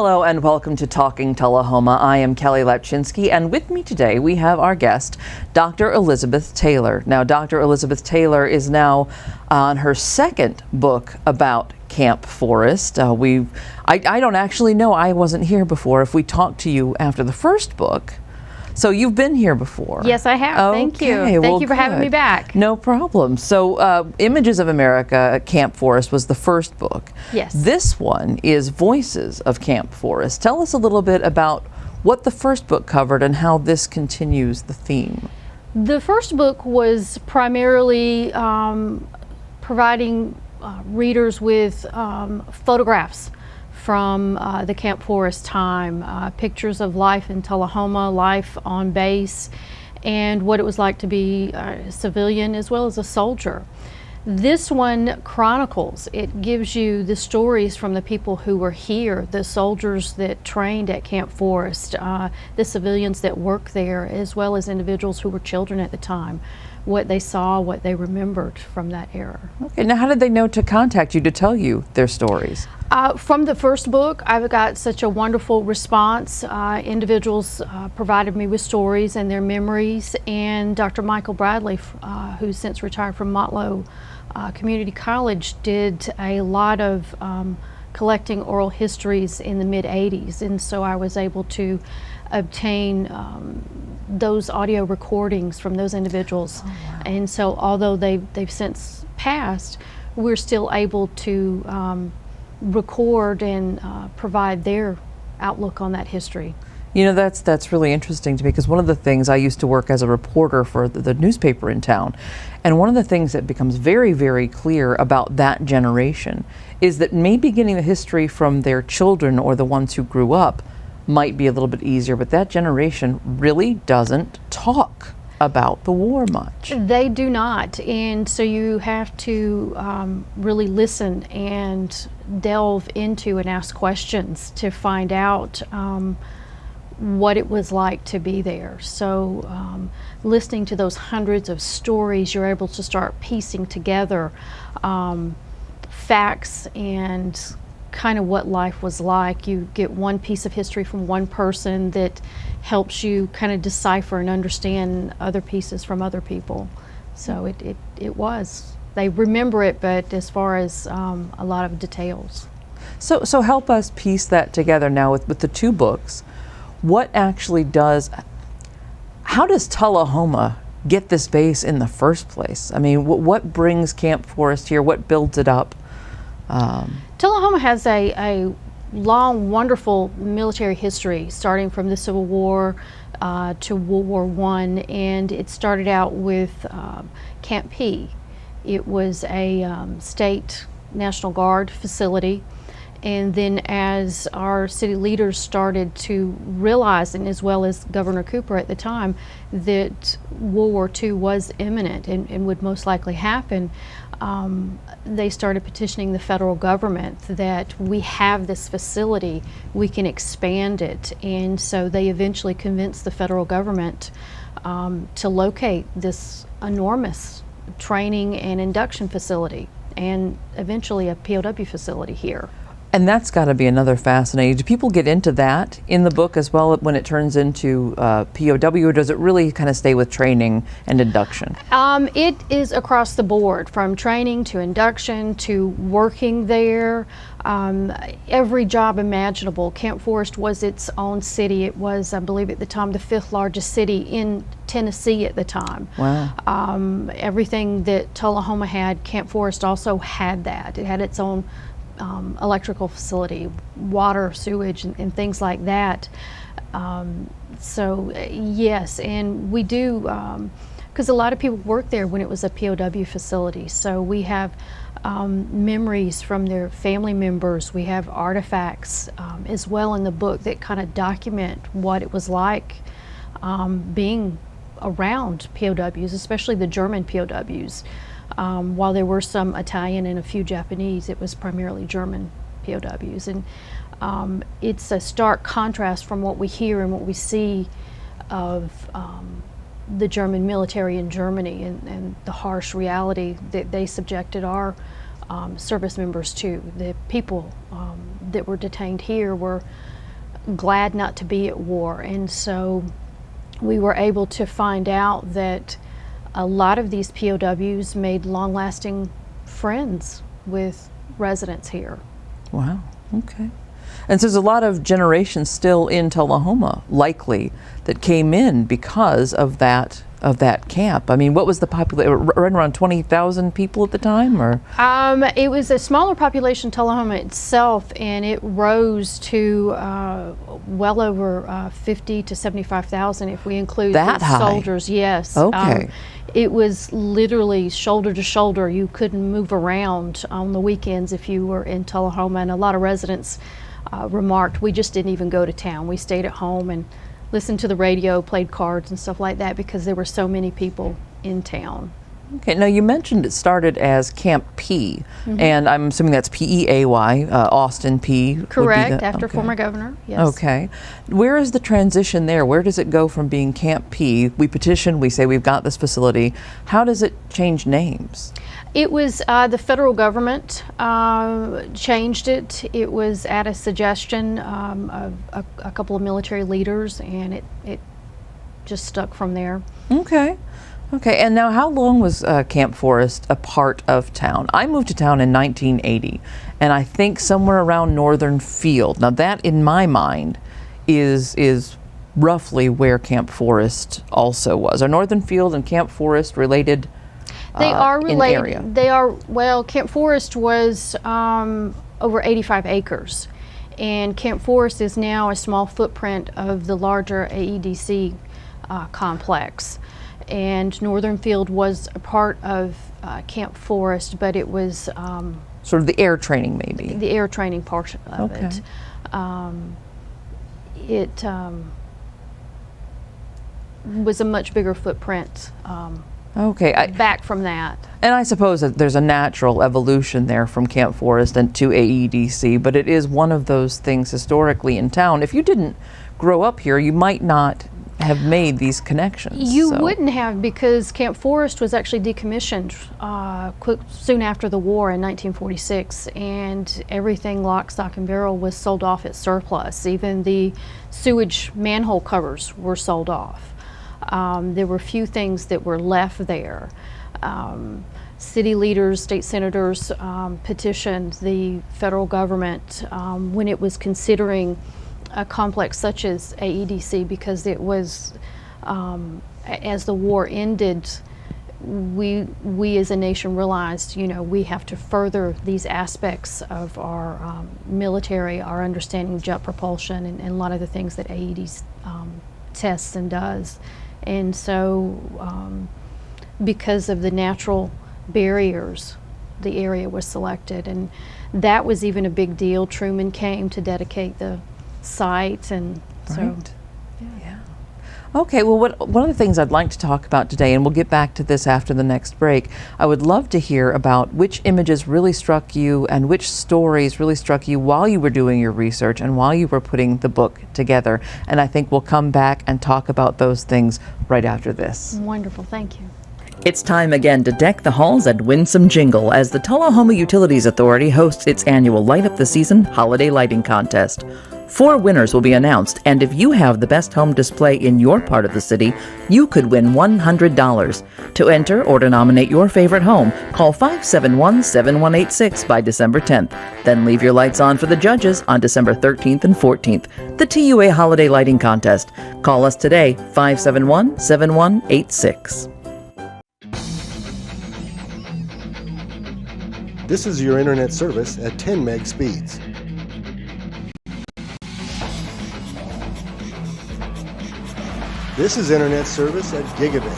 Hello and welcome to Talking Tullahoma. I am Kelly Lapczynski, and with me today we have our guest, Dr. Elizabeth Taylor. Now, Dr. Elizabeth Taylor is now on her second book about Camp Forrest. I don't actually know, I wasn't here before, if we talked to you after the first book. So you've been here before. Yes, I have. Okay. Thank you. Thank you for having me back. No problem. So Images of America, Camp Forrest was the first book. Yes. This one is Voices of Camp Forrest. Tell us a little bit about what the first book covered and how this continues the theme. The first book was primarily providing readers with photographs from the Camp Forrest time, pictures of life in Tullahoma, life on base, and what it was like to be a civilian as well as a soldier. This one, Chronicles, it gives you the stories from the people who were here, the soldiers that trained at Camp Forrest, the civilians that worked there, as well as individuals who were children at the time, what they saw, what they remembered from that era. Okay, now how did they know to contact you to tell you their stories? From the first book, I've got such a wonderful response. Individuals provided me with stories and their memories, and Dr. Michael Bradley, who's since retired from Motlow Community College, did a lot of collecting oral histories in the mid-'80s, and so I was able to obtain those audio recordings from those individuals. Oh, wow. And so although they've since passed, we're still able to record and provide their outlook on that history. You know, that's really interesting to me, because one of the things, I used to work as a reporter for the newspaper in town, and one of the things that becomes very, very clear about that generation is that maybe getting the history from their children or the ones who grew up might be a little bit easier, but that generation really doesn't talk about the war much. They do not, and so you have to really listen and delve into and ask questions to find out what it was like to be there. So listening to those hundreds of stories, you're able to start piecing together facts and kind of what life was like. You get one piece of history from one person that helps you kind of decipher and understand other pieces from other people. So it was. They remember it, but as far as a lot of details. So help us piece that together now with the two books. What actually how does Tullahoma get this base in the first place? I mean, what brings Camp Forrest here? What builds it up? Tullahoma has a long, wonderful military history, starting from the Civil War to World War I, and it started out with Camp P. It was a state National Guard facility, and then as our city leaders started to realize, and as well as Governor Cooper at the time, that World War II was imminent and would most likely happen, they started petitioning the federal government that we have this facility, we can expand it. And so they eventually convinced the federal government to locate this enormous training and induction facility, and eventually a POW facility here. And that's got to be another fascinating. Do people get into that in the book as well when it turns into POW, or does it really kind of stay with training and induction? It is across the board, from training to induction to working there. Every job imaginable. Camp Forrest was its own city. It was, I believe at the time, the 5th largest city in Tennessee at the time. Wow. Everything that Tullahoma had, Camp Forrest also had that. It had its own electrical facility, water, sewage, and things like that. So yes, and we do, because a lot of people worked there when it was a POW facility. So we have memories from their family members. We have artifacts as well in the book that kind of document what it was like being around POWs, especially the German POWs. While there were some Italian and a few Japanese, it was primarily German POWs. And it's a stark contrast from what we hear and what we see of the German military in Germany, and the harsh reality that they subjected our service members to. The people that were detained here were glad not to be at war. And so we were able to find out that a lot of these POWs made long-lasting friends with residents here. Wow, okay. And so there's a lot of generations still in Tullahoma, likely, that came in because of that camp. I mean, what was the population? Right around 20,000 people at the time, or? It was a smaller population, Tullahoma itself, and it rose to well over 50 to 75,000 if we include that the high? Soldiers. Yes. Okay. It was literally shoulder to shoulder. You couldn't move around on the weekends if you were in Tullahoma, and a lot of residents remarked, we just didn't even go to town. We stayed at home and listened to the radio, played cards and stuff like that because there were so many people in town. Okay, now you mentioned it started as Camp P, and I'm assuming that's P-E-A-Y, Austin P. Correct, after former governor, yes. Okay. Where is the transition there? Where does it go from being Camp P? We petition, we say we've got this facility. How does it change names? It was the federal government changed it. It was at a suggestion of a couple of military leaders, and it just stuck from there. Okay. Okay, and now how long was Camp Forrest a part of town? I moved to town in 1980, and I think somewhere around Northern Field. Now that, in my mind, is roughly where Camp Forrest also was. Are Northern Field and Camp Forrest related? They are related. In area? They are, well, Camp Forrest was over 85 acres, and Camp Forrest is now a small footprint of the larger AEDC complex. And Northern Field was a part of Camp Forrest, but it was sort of the air training, maybe. The air training portion of Okay. it. It was a much bigger footprint Okay. back from that. And I suppose that there's a natural evolution there from Camp Forrest and to AEDC, but it is one of those things historically in town. If you didn't grow up here, you might not have made these connections. You wouldn't have, because Camp Forrest was actually decommissioned soon after the war in 1946, and everything lock, stock, and barrel was sold off at surplus. Even the sewage manhole covers were sold off. There were few things that were left there. City leaders, state senators petitioned the federal government when it was considering a complex such as AEDC, because it was, as the war ended, we as a nation realized, you know, we have to further these aspects of our military, our understanding of jet propulsion, and a lot of the things that AED tests and does. And so because of the natural barriers, the area was selected, and that was even a big deal. Truman came to dedicate the site, and so Right. Yeah. Okay, well, one of the things I'd like to talk about today, and we'll get back to this after the next break, I would love to hear about which images really struck you and which stories really struck you while you were doing your research and while you were putting the book together. And I think we'll come back and talk about those things right after this. wonderful. Thank you. It's time again to deck the halls and win some jingle as the Tullahoma Utilities Authority hosts its annual Light Up the Season Holiday Lighting Contest. 4 winners will be announced, and if you have the best home display in your part of the city, you could win $100. To enter or to nominate your favorite home, call 571-7186 by December 10th. Then leave your lights on for the judges on December 13th and 14th. The TUA Holiday Lighting Contest. Call us today, 571-7186. This is your internet service at 10 meg speeds. This is internet service at gigabit.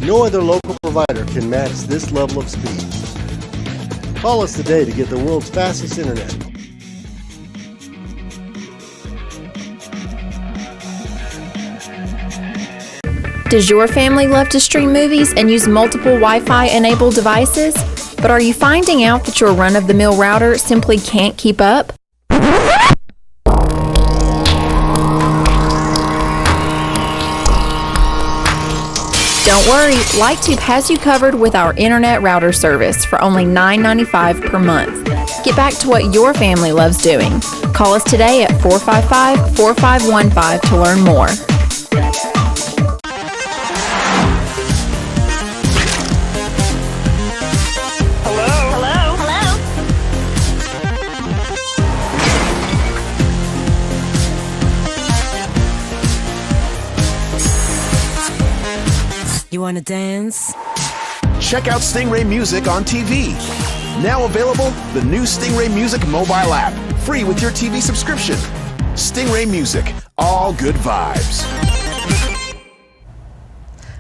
No other local provider can match this level of speed. Call us today to get the world's fastest internet. Does your family love to stream movies and use multiple Wi-Fi enabled devices? But are you finding out that your run-of-the-mill router simply can't keep up? Don't worry, LightTube has you covered with our internet router service for only $9.95 per month. Get back to what your family loves doing. Call us today at 455-4515 to learn more. You want to dance? Check out Stingray Music on TV. Now available, the new Stingray Music mobile app, free with your TV subscription. Stingray Music, all good vibes.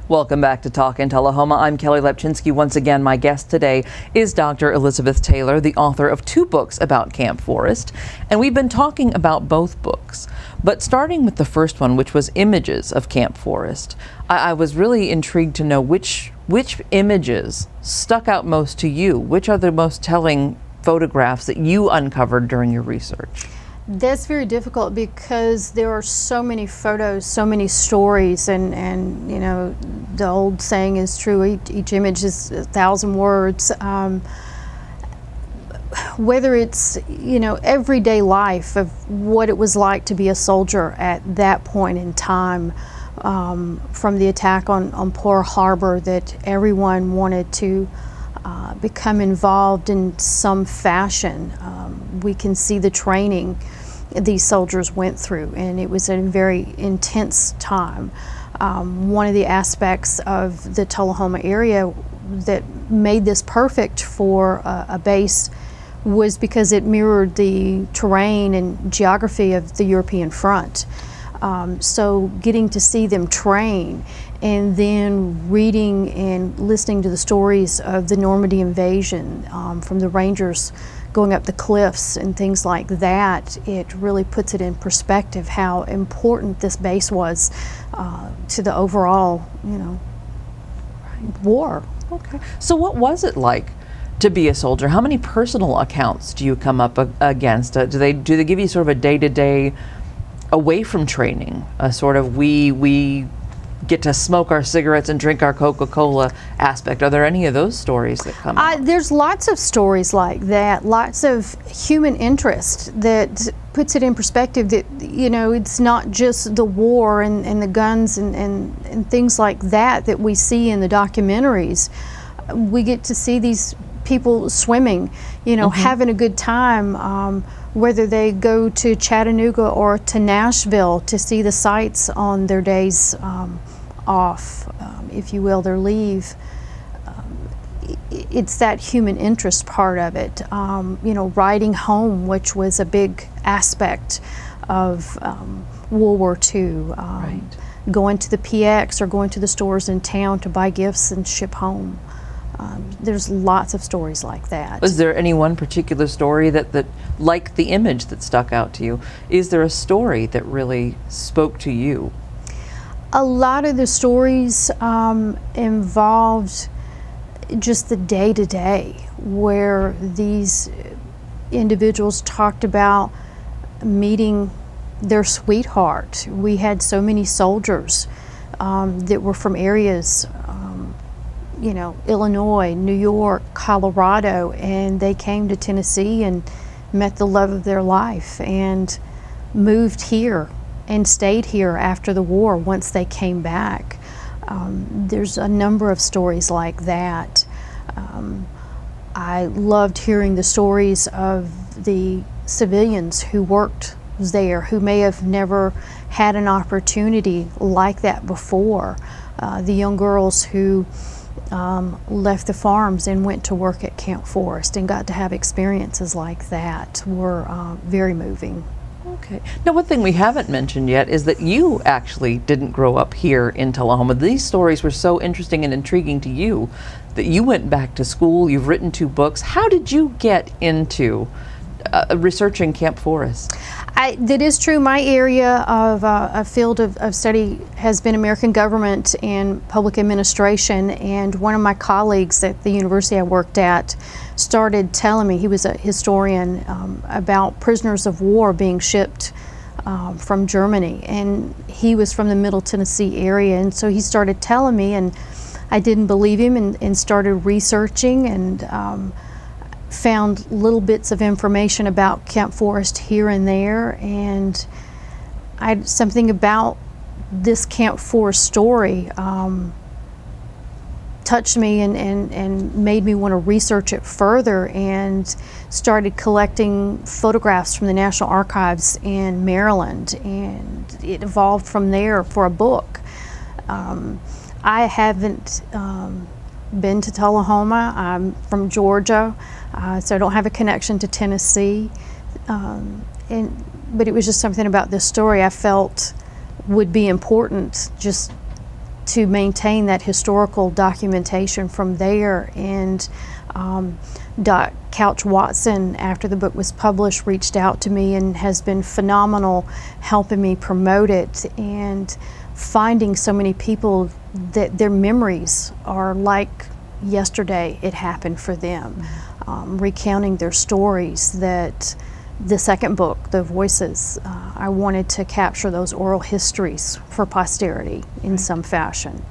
Welcome back to Talkin Tullahoma. I'm Kelly Lapczynski. Once again, my guest today is Dr. Elizabeth Taylor, the author of 2 books about Camp Forrest. And we've been talking about both books. But starting with the first one, which was Images of Camp Forrest, I was really intrigued to know which images stuck out most to you. Which are the most telling photographs that you uncovered during your research? That's very difficult because there are so many photos, so many stories, and you know, the old saying is true, each image is 1,000 words. Whether it's, you know, everyday life of what it was like to be a soldier at that point in time, from the attack on Pearl Harbor, that everyone wanted to become involved in some fashion. We can see the training these soldiers went through, and it was a very intense time. One of the aspects of the Tullahoma area that made this perfect for a base was because it mirrored the terrain and geography of the European front. So getting to see them train, and then reading and listening to the stories of the Normandy invasion, from the Rangers going up the cliffs and things like that, it really puts it in perspective how important this base was to the overall, you know, war. Okay. So what was it like to be a soldier? How many personal accounts do you come up against? Do they give you sort of a day-to-day away from training, a sort of we get to smoke our cigarettes and drink our Coca-Cola aspect? Are there any of those stories that come up? There's lots of stories like that, lots of human interest that puts it in perspective that, you know, it's not just the war and the guns and things like that that we see in the documentaries. We get to see these people swimming, you know, having a good time, whether they go to Chattanooga or to Nashville to see the sights on their days off, if you will, their leave. It's that human interest part of it. You know, riding home, which was a big aspect of World War II. Right. Going to the PX or going to the stores in town to buy gifts and ship home. There's lots of stories like that. Was there any one particular story that like the image that stuck out to you? Is there a story that really spoke to you? A lot of the stories involved just the day-to-day, where these individuals talked about meeting their sweetheart. We had so many soldiers that were from areas, you know, Illinois, New York, Colorado, and they came to Tennessee and met the love of their life and moved here and stayed here after the war once they came back. There's a number of stories like that. I loved hearing the stories of the civilians who worked there, who may have never had an opportunity like that before. The young girls who left the farms and went to work at Camp Forrest and got to have experiences like that were very moving. Okay. Now, one thing we haven't mentioned yet is that you actually didn't grow up here in Tullahoma. These stories were so interesting and intriguing to you that you went back to school, you've written 2 books. How did you get into researching Camp Forrest? That is true. My area of a field of study has been American government and public administration, and one of my colleagues at the university I worked at started telling me, he was a historian, about prisoners of war being shipped from Germany, and he was from the Middle Tennessee area, and so he started telling me, and I didn't believe him, and started researching, and found little bits of information about Camp Forrest here and there, and something about this Camp Forrest story touched me and made me want to research it further, and started collecting photographs from the National Archives in Maryland, and it evolved from there for a book. I haven't been to Tullahoma. I'm from Georgia, so I don't have a connection to Tennessee, but it was just something about this story I felt would be important, just to maintain that historical documentation from there. And Doc Couch Watson, after the book was published, reached out to me and has been phenomenal helping me promote it, and finding so many people that their memories are like yesterday it happened for them, recounting their stories. That the second book, The Voices, I wanted to capture those oral histories for posterity in some fashion.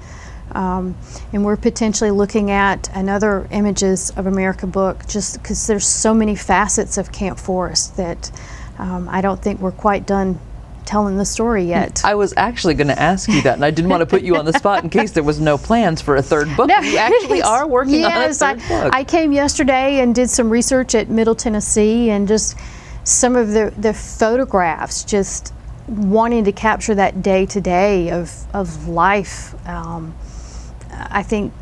And we're potentially looking at another Images of America book, just because there's so many facets of Camp Forrest that I don't think we're quite done telling the story yet. I was actually going to ask you that, and I didn't want to put you on the spot in case there was no plans for a third book. No. You actually are working on a third book. I came yesterday and did some research at Middle Tennessee, and just some of the photographs, just wanting to capture that day-to-day of life. I think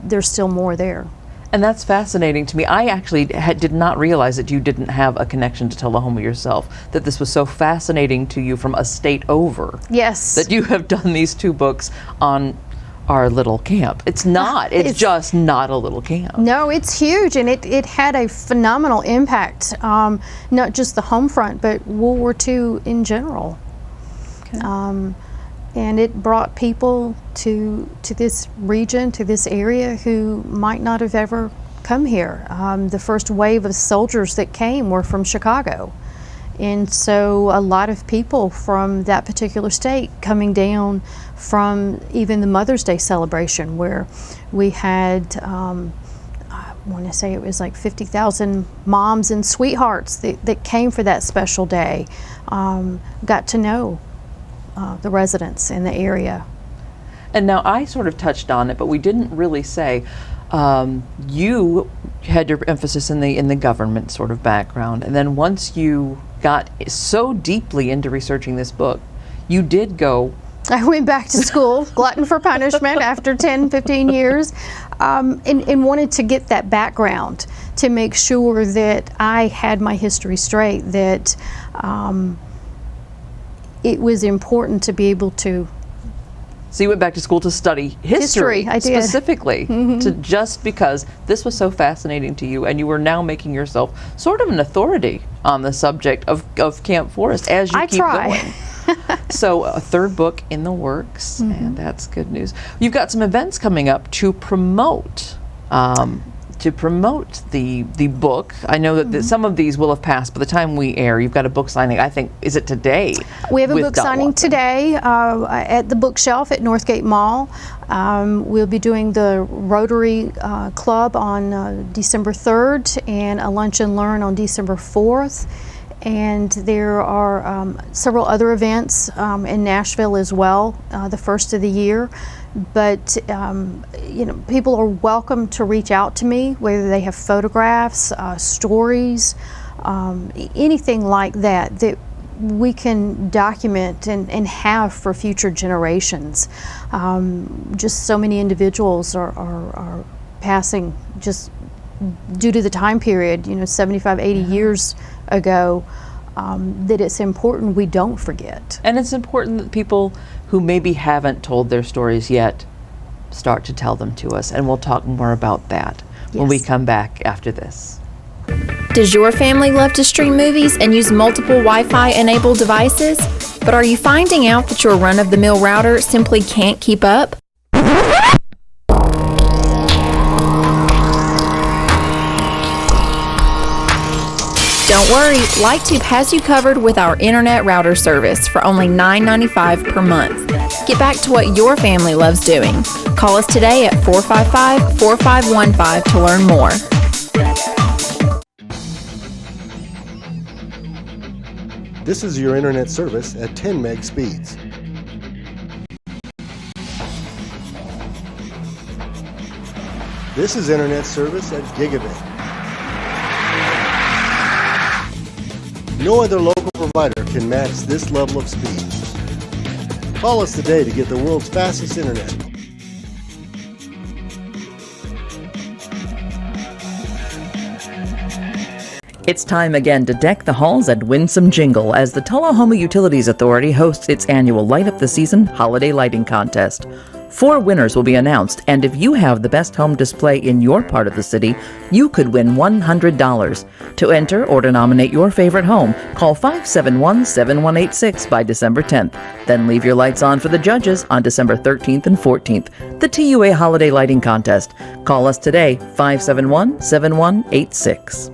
there's still more there. And that's fascinating to me. I actually did not realize that you didn't have a connection to Tullahoma yourself, that this was so fascinating to you from a state over. Yes. That you have done these two books on our little camp. It's not. It's just not a little camp. No, it's huge, and it had a phenomenal impact, not just the home front, but World War II in general. Okay. And it brought people to this region, to this area, who might not have ever come here. The first wave of soldiers that came were from Chicago. And so a lot of people from that particular state coming down from even the Mother's Day celebration, where we had, I want to say it was like 50,000 moms and sweethearts that came for that special day, got to know the residents in the area. And now I sort of touched on it, but we didn't really say, you had your emphasis in the government sort of background, and then once you got so deeply into researching this book, you did go. I went back to school, glutton for punishment, after 10, 15 years, and wanted to get that background to make sure that I had my history straight, that it was important to be able to. So you went back to school to study history I did. Specifically, to just because this was so fascinating to you, and you were now making yourself sort of an authority on the subject of Camp Forrest as you keep going. So a third book in the works, and that's good news. You've got some events coming up to promote the book. I know that some of these will have passed by the time we air. You've got a book signing, I think, is it today? We have a book signing today at the bookshelf at Northgate Mall. We'll be doing the Rotary Club on December 3rd, and a lunch and learn on December 4th. And there are several other events in Nashville as well, the first of the year. But people are welcome to reach out to me, whether they have photographs, stories, anything like that we can document and have for future generations. Just so many individuals are passing just due to the time period, 75, 80 years ago, that it's important we don't forget. And it's important that people who maybe haven't told their stories yet start to tell them to us, and we'll talk more about that when we come back after this. Does your family love to stream movies and use multiple Wi-Fi enabled devices? But are you finding out that your run-of-the-mill router simply can't keep up? Don't worry, LightTube has you covered with our internet router service for only $9.95 per month. Get back to what your family loves doing. Call us today at 455-4515 to learn more. This is your internet service at 10 meg speeds. This is internet service at gigabit. No other local provider can match this level of speed. Call us today to get the world's fastest internet. It's time again to deck the halls and win some jingle as the Tullahoma Utilities Authority hosts its annual Light Up the Season Holiday Lighting Contest. 4 winners will be announced, and if you have the best home display in your part of the city, you could win $100. To enter or to nominate your favorite home, call 571-7186 by December 10th. Then leave your lights on for the judges on December 13th and 14th. The TUA Holiday Lighting Contest. Call us today, 571-7186.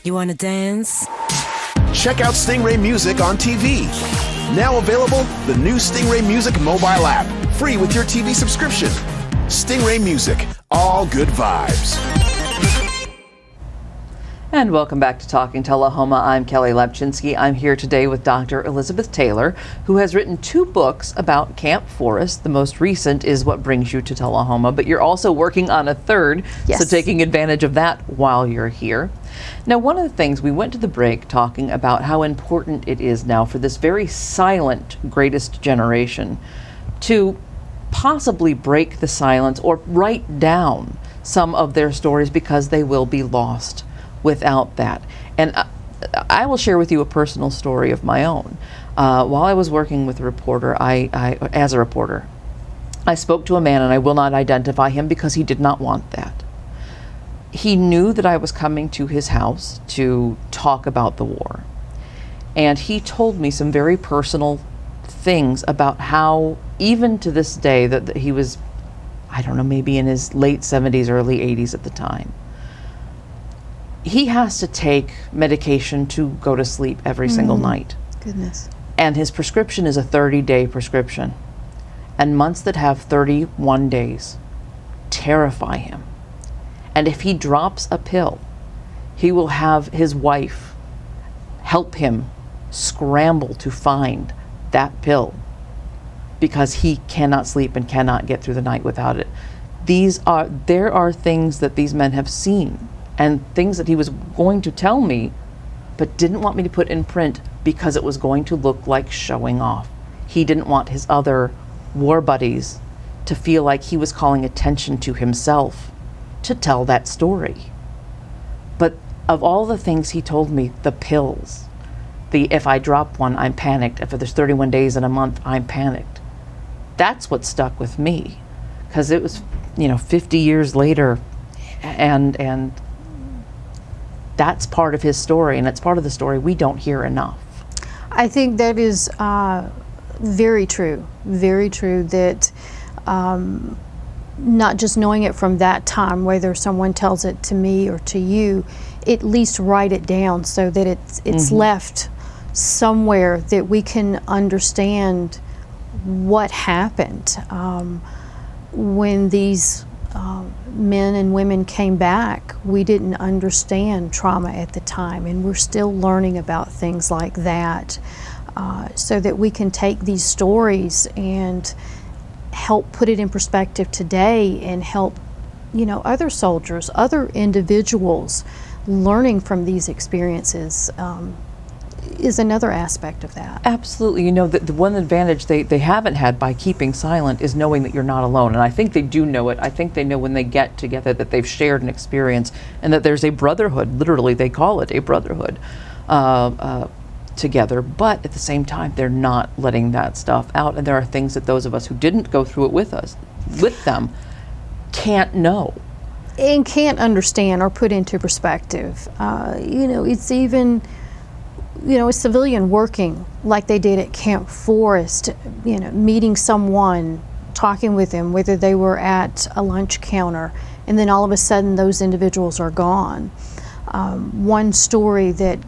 You wanna dance? Check out Stingray Music on TV. Now available, the new Stingray Music mobile app, free with your TV subscription. Stingray Music, all good vibes. And welcome back to Talking Tullahoma. I'm Kelly Lapczynski. I'm here today with Dr. Elizabeth Taylor, who has written 2 books about Camp Forrest. The most recent is What Brings You to Tullahoma, but you're also working on a 3rd, Yes. so taking advantage of that while you're here. Now, one of the things, we went to the break talking about how important it is now for this very silent greatest generation to possibly break the silence or write down some of their stories because they will be lost without that. And I will share with you a personal story of my own. While I was working with a reporter, as a reporter, I spoke to a man, and I will not identify him because he did not want that. He knew that I was coming to his house to talk about the war. And he told me some very personal things about how, even to this day, that he was, I don't know, maybe in his late 70s, early 80s at the time. He has to take medication to go to sleep every single night. Goodness. And his prescription is a 30-day prescription. And months that have 31 days terrify him. And if he drops a pill, he will have his wife help him scramble to find that pill because he cannot sleep and cannot get through the night without it. There are things that these men have seen and things that he was going to tell me but didn't want me to put in print because it was going to look like showing off. He didn't want his other war buddies to feel like he was calling attention to himself to tell that story. But of all the things he told me, the pills, if I drop one, I'm panicked. If there's 31 days in a month, I'm panicked. That's what stuck with me, because it was, 50 years later, and that's part of his story, and it's part of the story we don't hear enough. I think that is very true that not just knowing it from that time, whether someone tells it to me or to you, at least write it down so that it's left somewhere that we can understand what happened when these men and women came back. We didn't understand trauma at the time, and we're still learning about things like that, so that we can take these stories and help put it in perspective today and help other soldiers, other individuals learning from these experiences is another aspect of that. Absolutely. The one advantage they haven't had by keeping silent is knowing that you're not alone. And I think they do know it. I think they know when they get together that they've shared an experience and that there's a brotherhood. Literally, they call it a brotherhood together. But at the same time, they're not letting that stuff out. And there are things that those of us who didn't go through it with them, can't know. and can't understand or put into perspective. It's even, a civilian working like they did at Camp Forrest, meeting someone, talking with them, whether they were at a lunch counter, and then all of a sudden those individuals are gone. One story that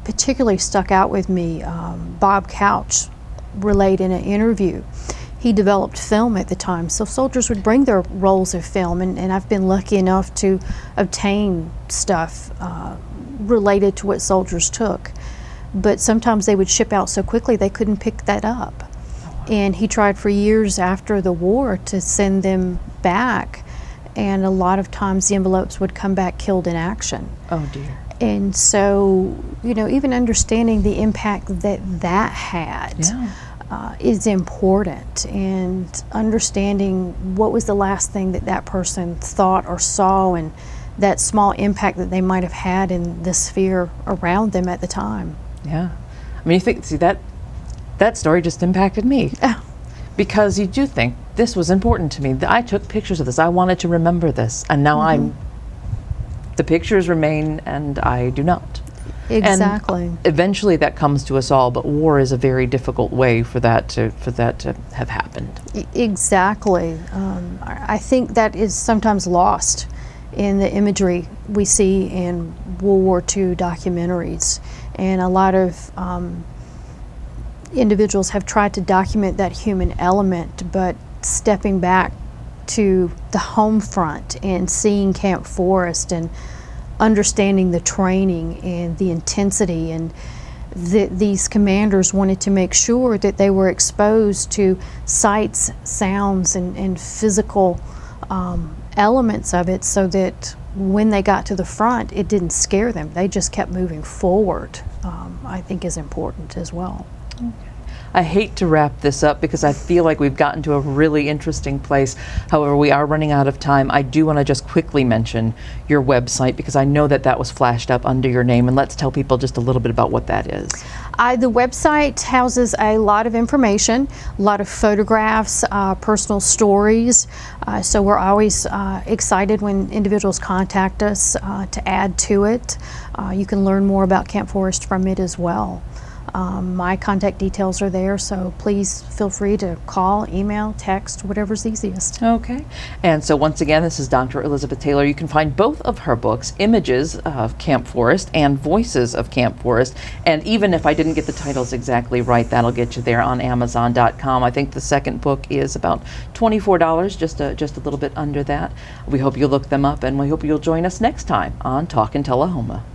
particularly stuck out with me, Bob Couch relayed in an interview. He developed film at the time, so soldiers would bring their rolls of film, and I've been lucky enough to obtain stuff related to what soldiers took. But sometimes they would ship out so quickly they couldn't pick that up. And he tried for years after the war to send them back, and a lot of times the envelopes would come back killed in action. Oh dear. And so, even understanding the impact that had is important, and understanding what was the last thing that person thought or saw, and that small impact that they might have had in the sphere around them at the time. Yeah. I mean, that story just impacted me. Because you do think, this was important to me. I took pictures of this. I wanted to remember this. And now the pictures remain and I do not. Exactly. And eventually that comes to us all, but war is a very difficult way for that to have happened. Exactly. I think that is sometimes lost in the imagery we see in World War II documentaries. And a lot of individuals have tried to document that human element, but stepping back to the home front and seeing Camp Forrest and understanding the training and the intensity, and these commanders wanted to make sure that they were exposed to sights, sounds, and physical elements of it, so that when they got to the front, it didn't scare them. They just kept moving forward, I think is important as well. Okay. I hate to wrap this up because I feel like we've gotten to a really interesting place. However, we are running out of time. I do want to just quickly mention your website, because I know that was flashed up under your name, and let's tell people just a little bit about what that is. The website houses a lot of information, a lot of photographs, personal stories. So we're always excited when individuals contact us to add to it. You can learn more about Camp Forrest from it as well. My contact details are there, so please feel free to call, email, text, whatever's easiest. Okay. And so once again, this is Dr. Elizabeth Taylor. You can find both of her books, Images of Camp Forrest and Voices of Camp Forrest. And even if I didn't get the titles exactly right, that'll get you there on Amazon.com. I think the second book is about $24, just a little bit under that. We hope you'll look them up, and we hope you'll join us next time on Talkin' Tullahoma.